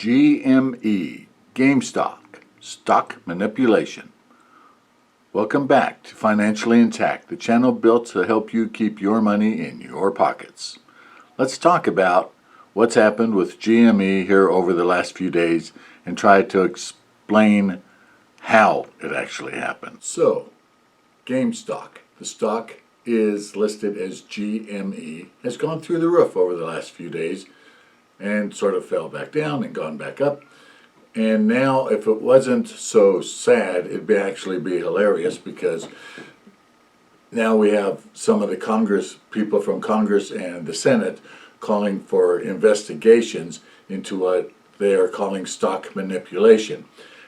GME, Gamestock, stock manipulation. Welcome back to Financially Intact, the channel built to help you keep your money in your pockets. Let's talk about what's happened with GME here over the last few days and try to explain how it actually happened. So, Gamestock, the stock is listed as GME, has gone through the roof over the last few days and sort of fell back down and gone back up. And now, if it wasn't so sad, it'd actually be hilarious, because now we have some of the people from Congress and the Senate calling for investigations into what they are calling stock manipulation.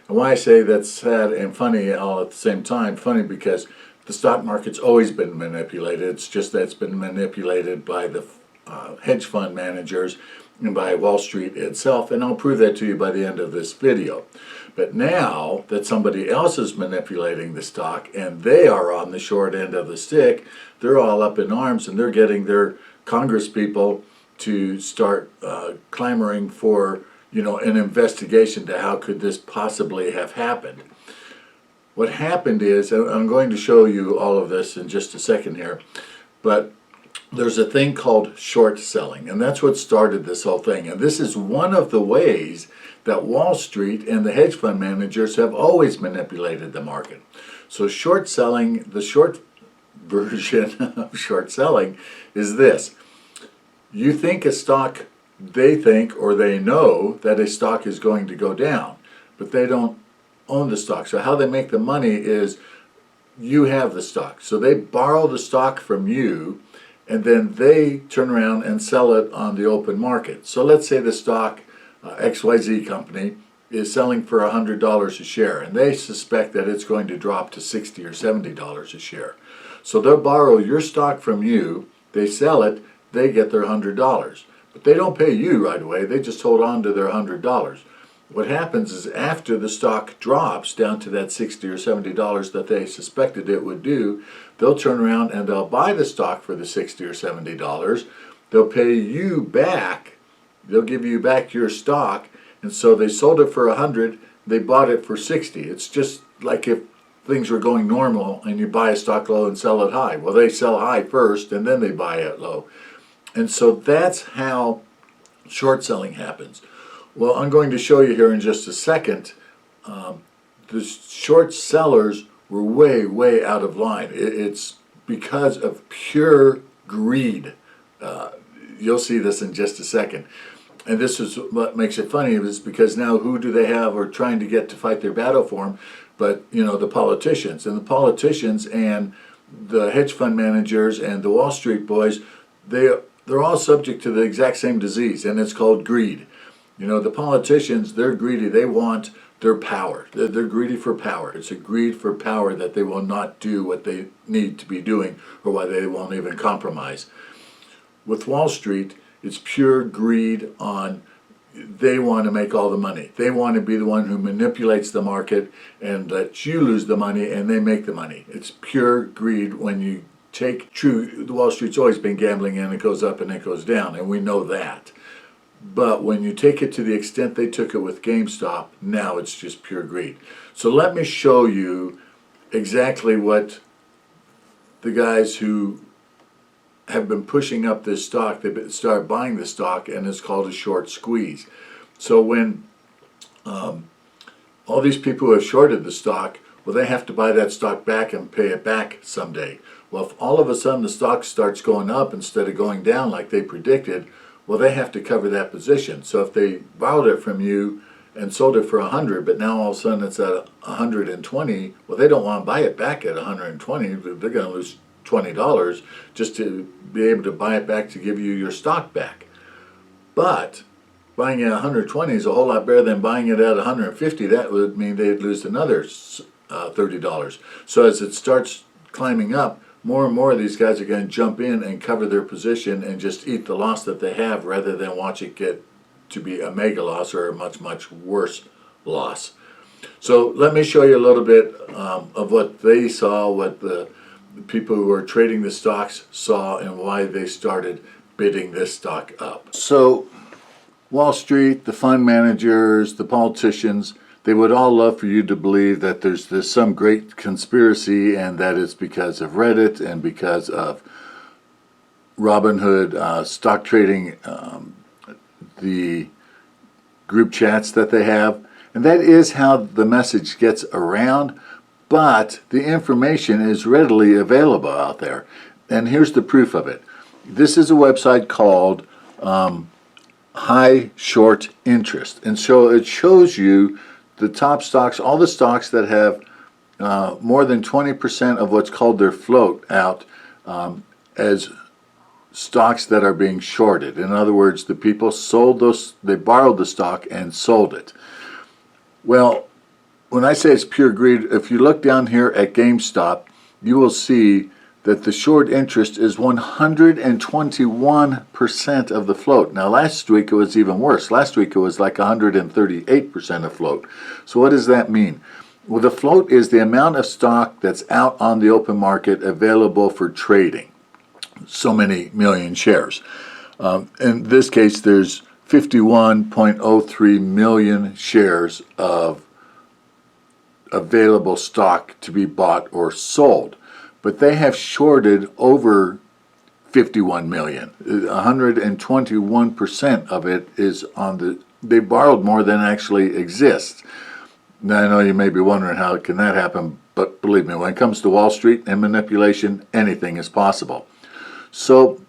And why I say that's sad and funny all at the same time, funny because the stock market's always been manipulated. It's just that it's been manipulated by the hedge fund managers and by Wall Street itself, and I'll prove that to you by the end of this video. But now that somebody else is manipulating the stock and they are on the short end of the stick, they're all up in arms and they're getting their Congress people to start clamoring for, an investigation to how could this possibly have happened. What happened is, and I'm going to show you all of this in just a second here, but there's a thing called short selling, and that's what started this whole thing. And this is one of the ways that Wall Street and the hedge fund managers have always manipulated the market. So short selling, the short version of short selling is this. You think a stock, they think or they know that a stock is going to go down, but they don't own the stock. So how they make the money is you have the stock. So they borrow the stock from you, and then they turn around and sell it on the open market. So let's say the stock, XYZ company, is selling for $100 a share, and they suspect that it's going to drop to $60 or $70 a share. So they'll borrow your stock from you, they sell it, they get their $100. But they don't pay you right away, they just hold on to their $100. What happens is, after the stock drops down to that $60 or $70 that they suspected it would do, they'll turn around and they'll buy the stock for the $60 or $70. They'll pay you back, they'll give you back your stock, and so they sold it for $100, they bought it for $60. It's just like if things were going normal and you buy a stock low and sell it high. Well, they sell high first and then they buy it low. And so that's how short selling happens. Well, I'm going to show you here in just a second. The short sellers were way, way out of line. It's because of pure greed. You'll see this in just a second. And this is what makes it funny, is because now who do they have or trying to get to fight their battle for them? But, the politicians. And the politicians and the hedge fund managers and the Wall Street boys, they're all subject to the exact same disease, and it's called greed. The politicians, they're greedy. They want their power. They're greedy for power. It's a greed for power that they will not do what they need to be doing, or why they won't even compromise. With Wall Street, it's pure greed on, they want to make all the money. They want to be the one who manipulates the market and lets you lose the money, and they make the money. It's pure greed. When you take the Wall Street's always been gambling, and it goes up and it goes down, and we know that. But when you take it to the extent they took it with GameStop, now it's just pure greed. So let me show you exactly what the guys who have been pushing up this stock, they start buying the stock, and it's called a short squeeze. So when all these people who have shorted the stock, well, they have to buy that stock back and pay it back someday. Well, if all of a sudden the stock starts going up instead of going down like they predicted, well, they have to cover that position. So if they borrowed it from you and sold it for 100, but now all of a sudden it's at 120, well, they don't want to buy it back at 120. They're going to lose $20 just to be able to buy it back to give you your stock back. But buying it at 120 is a whole lot better than buying it at 150. That would mean they'd lose another $30. So as it starts climbing up, more and more of these guys are going to jump in and cover their position and just eat the loss that they have, rather than watch it get to be a mega loss or a much, much worse loss. So let me show you a little bit of what they saw, what the people who are trading the stocks saw, and why they started bidding this stock up. So Wall Street, the fund managers, the politicians, they would all love for you to believe that there's some great conspiracy and that it's because of Reddit and because of Robinhood stock trading, the group chats that they have. And that is how the message gets around, but the information is readily available out there. And here's the proof of it. This is a website called High Short Interest. And so it shows you the top stocks, all the stocks that have more than 20% of what's called their float out as stocks that are being shorted. In other words, the people sold those, they borrowed the stock and sold it. Well, when I say it's pure greed, if you look down here at GameStop, you will see that the short interest is 121% of the float. Now, last week it was even worse. Last week it was like 138% of float. So what does that mean? Well, the float is the amount of stock that's out on the open market available for trading. So many million shares. In this case, there's 51.03 million shares of available stock to be bought or sold. But they have shorted over 51 million. 121% of it is on the, they borrowed more than actually exists. Now, I know you may be wondering how can that happen, but believe me, when it comes to Wall Street and manipulation, anything is possible. So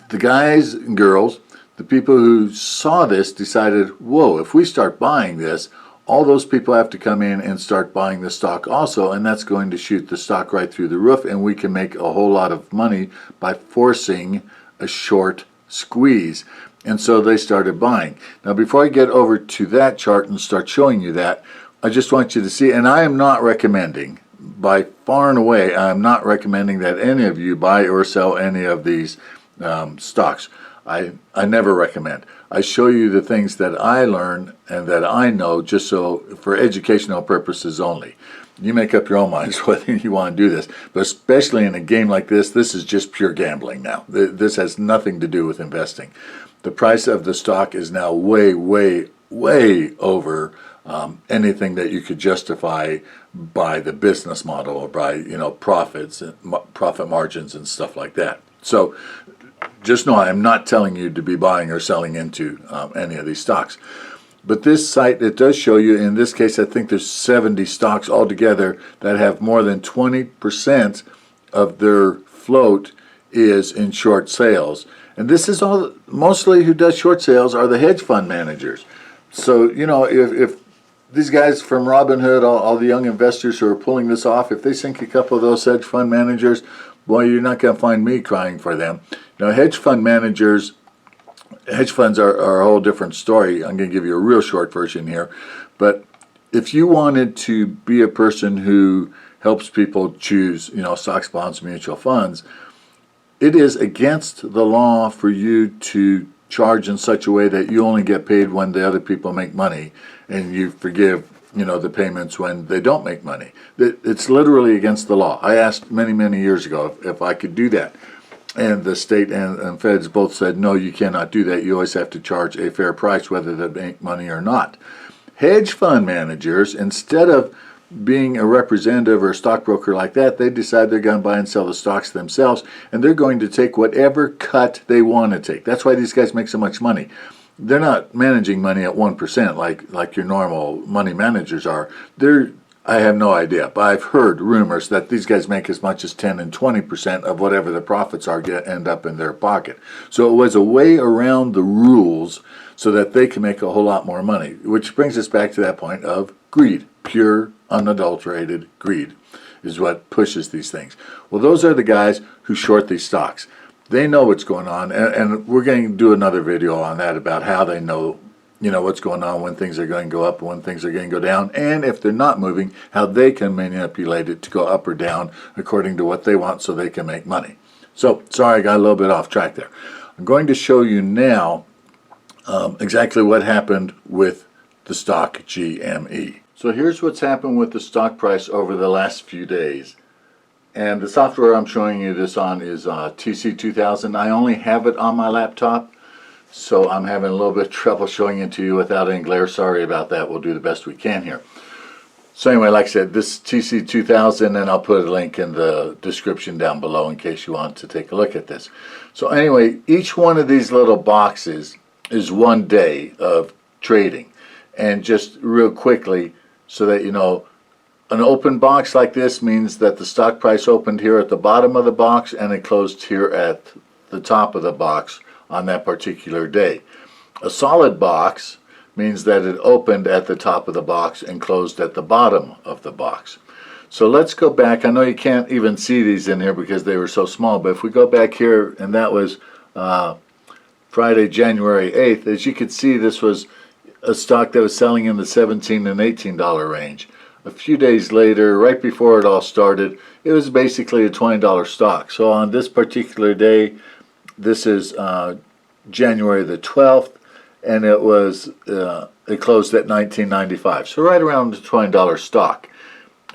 the guys and girls, the people who saw this decided, whoa, if we start buying this, all those people have to come in and start buying the stock also, and that's going to shoot the stock right through the roof, and we can make a whole lot of money by forcing a short squeeze. And so they started buying. Now, before I get over to that chart and start showing you that, I just want you to see, and I am not recommending, by far and away, I'm not recommending that any of you buy or sell any of these stocks. I never recommend. I show you the things that I learn and that I know just so for educational purposes only. You make up your own minds whether you want to do this, but especially in a game like this, this is just pure gambling now. This has nothing to do with investing. The price of the stock is now way, way, way over anything that you could justify by the business model or by profits and profit margins and stuff like that. So just know I am not telling you to be buying or selling into any of these stocks. But this site, it does show you, in this case, I think there's 70 stocks altogether that have more than 20% of their float is in short sales. And this is all, mostly who does short sales are the hedge fund managers. So, if these guys from Robinhood, all the young investors who are pulling this off, if they sink a couple of those hedge fund managers, well, you're not going to find me crying for them. Now, hedge fund managers, hedge funds are a whole different story. I'm going to give you a real short version here. But if you wanted to be a person who helps people choose, stocks, bonds, mutual funds, it is against the law for you to charge in such a way that you only get paid when the other people make money and you forgive the payments when they don't make money. It's literally against the law. I asked many, many years ago if I could do that. And the state and feds both said, no, you cannot do that. You always have to charge a fair price whether they make money or not. Hedge fund managers, instead of being a representative or a stockbroker like that, they decide they're going to buy and sell the stocks themselves, and they're going to take whatever cut they want to take. That's why these guys make so much money. They're not managing money at 1% like your normal money managers are. I have no idea, but I've heard rumors that these guys make as much as 10 and 20% of whatever the profits are end up in their pocket. So it was a way around the rules so that they can make a whole lot more money, which brings us back to that point of greed. Pure, unadulterated greed is what pushes these things. Well, those are the guys who short these stocks. They know what's going on, and we're going to do another video on that about how they know what's going on, when things are going to go up and when things are going to go down, and if they're not moving, how they can manipulate it to go up or down according to what they want so they can make money. So, sorry, I got a little bit off track there. I'm going to show you now exactly what happened with the stock GME. So here's what's happened with the stock price over the last few days. And the software I'm showing you this on is TC2000. I only have it on my laptop. so I'm having a little bit of trouble showing it to you without any glare. Sorry about that. We'll do the best we can here. So anyway, like I said, this is TC2000, and I'll put a link in the description down below in case you want to take a look at this. So anyway, each one of these little boxes is 1 day of trading. And just real quickly, so that you know, an open box like this means that the stock price opened here at the bottom of the box and it closed here at the top of the box on that particular day. A solid box means that it opened at the top of the box and closed at the bottom of the box. So let's go back. I know you can't even see these in here because they were so small, but if we go back here, and that was Friday, January 8th, as you can see, this was a stock that was selling in the $17 and $18 range. A few days later, right before it all started, it was basically a $20 stock. So on this particular day, this is January the 12th, and it closed at $19.95. So right around the $20 stock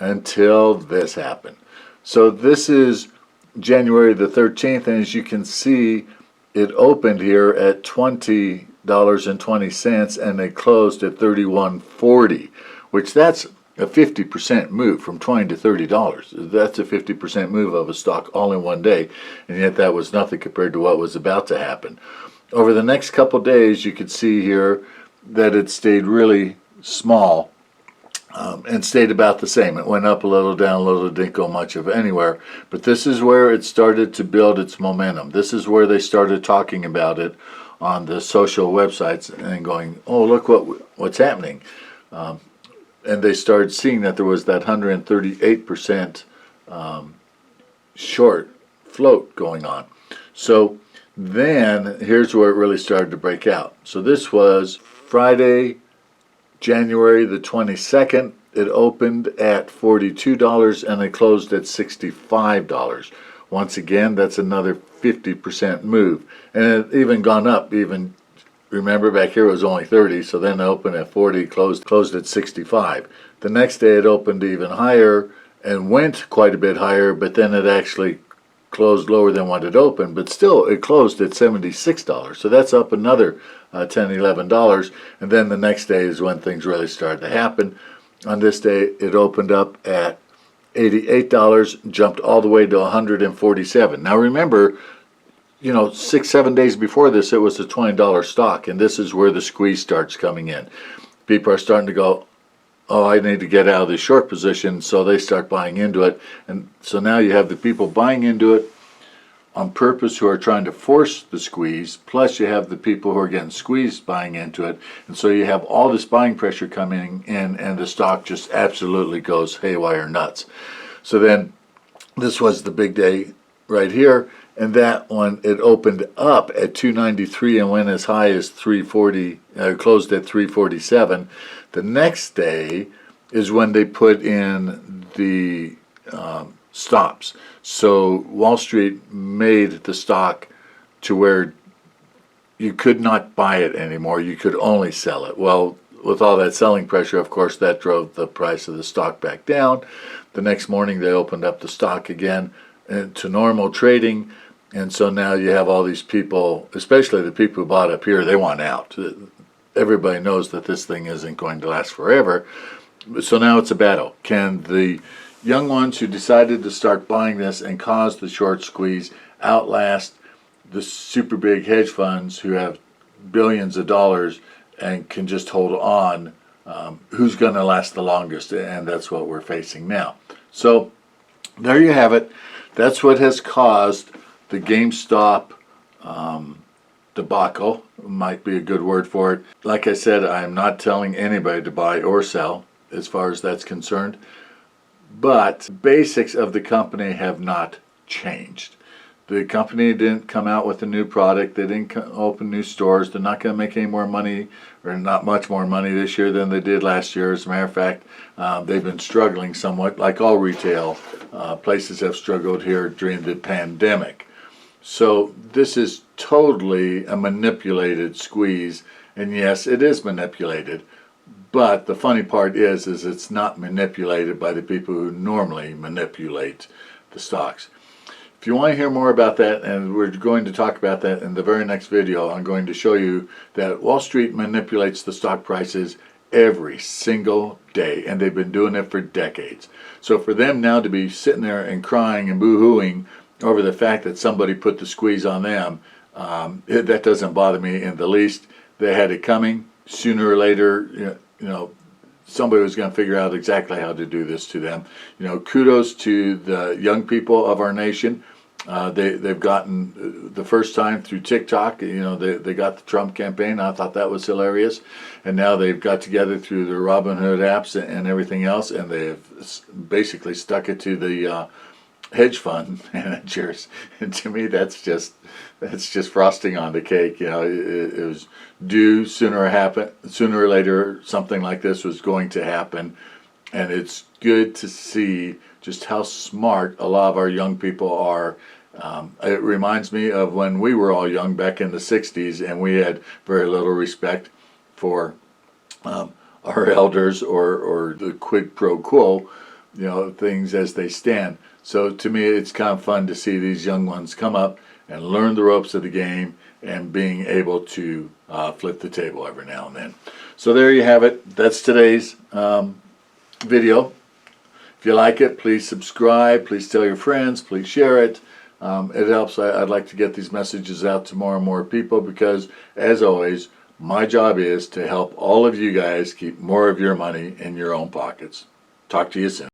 until this happened. So this is January the 13th, and as you can see, it opened here at $20.20 and it closed at $31.40, which that's a 50% move from $20 to $30. That's a 50% move of a stock all in 1 day, and yet that was nothing compared to what was about to happen. Over the next couple days, you could see here that it stayed really small and stayed about the same. It went up a little, down a little, didn't go much of anywhere. But this is where it started to build its momentum. This is where they started talking about it on the social websites and going, oh, look what's happening. And they started seeing that there was that 138% short float going on. So then here's where it really started to break out. So this was Friday, January the 22nd. It opened at $42 and it closed at $65. Once again, that's another 50% move. And it even gone up. Even remember, back here it was only 30, so then it opened at 40, closed at 65. The next day it opened even higher and went quite a bit higher, but then it actually closed lower than what it opened, but still it closed at $76. So that's up another $10, $11. And then the next day is when things really started to happen. On this day, it opened up at $88, jumped all the way to $147. Now remember, 6-7 days before this, it was a $20 stock, and this is where the squeeze starts coming in. People are starting to go, oh, I need to get out of this short position, so they start buying into it. And so now you have the people buying into it on purpose who are trying to force the squeeze, plus you have the people who are getting squeezed buying into it. And so you have all this buying pressure coming in, and the stock just absolutely goes haywire nuts. So then this was the big day right here, and that one, it opened up at $293 and went as high as $340, closed at $347. The next day is when they put in the stops. So Wall Street made the stock to where you could not buy it anymore. You could only sell it. Well, with all that selling pressure, of course, that drove the price of the stock back down. The next morning they opened up the stock again to normal trading. And so now you have all these people, especially the people who bought up here, they want out. Everybody knows that this thing isn't going to last forever. So now it's a battle. Can the young ones who decided to start buying this and cause the short squeeze outlast the super big hedge funds who have billions of dollars and can just hold on? Who's going to last the longest? And that's what we're facing now. So there you have it. That's what has caused the GameStop debacle, might be a good word for it. Like I said, I'm not telling anybody to buy or sell as far as that's concerned, but basics of the company have not changed. The company didn't come out with a new product. They didn't open new stores. They're not going to make any more money, or not much more money this year than they did last year. As a matter of fact, they've been struggling somewhat, like all retail places have struggled here during the pandemic. So this is totally a manipulated squeeze, and yes, it is manipulated. But the funny part is it's not manipulated by the people who normally manipulate the stocks. If If you want to hear more about that, and we're going to talk about that in the very next video, I'm going to show you that Wall Street manipulates the stock prices every single day, and they've been doing it for decades. So for them now to be sitting there and crying and boo-hooing over the fact that somebody put the squeeze on them, that doesn't bother me in the least. They had it coming. Sooner or later, somebody was going to figure out exactly how to do this to them. Kudos to the young people of our nation. They've gotten the first time through TikTok. They got the Trump campaign. I thought that was hilarious, and now they've got together through the Robinhood apps and everything else, and they've basically stuck it to the hedge fund managers. And to me, that's just frosting on the cake. It was due sooner or later. Something like this was going to happen, and it's good to see just how smart a lot of our young people are. It reminds me of when we were all young back in the 60s, and we had very little respect for our elders or the quid pro quo, things as they stand. So to me, it's kind of fun to see these young ones come up and learn the ropes of the game and being able to flip the table every now and then. So there you have it. That's today's video. If you like it, please subscribe. Please tell your friends. Please share it. It helps. I'd like to get these messages out to more and more people because, as always, my job is to help all of you guys keep more of your money in your own pockets. Talk to you soon.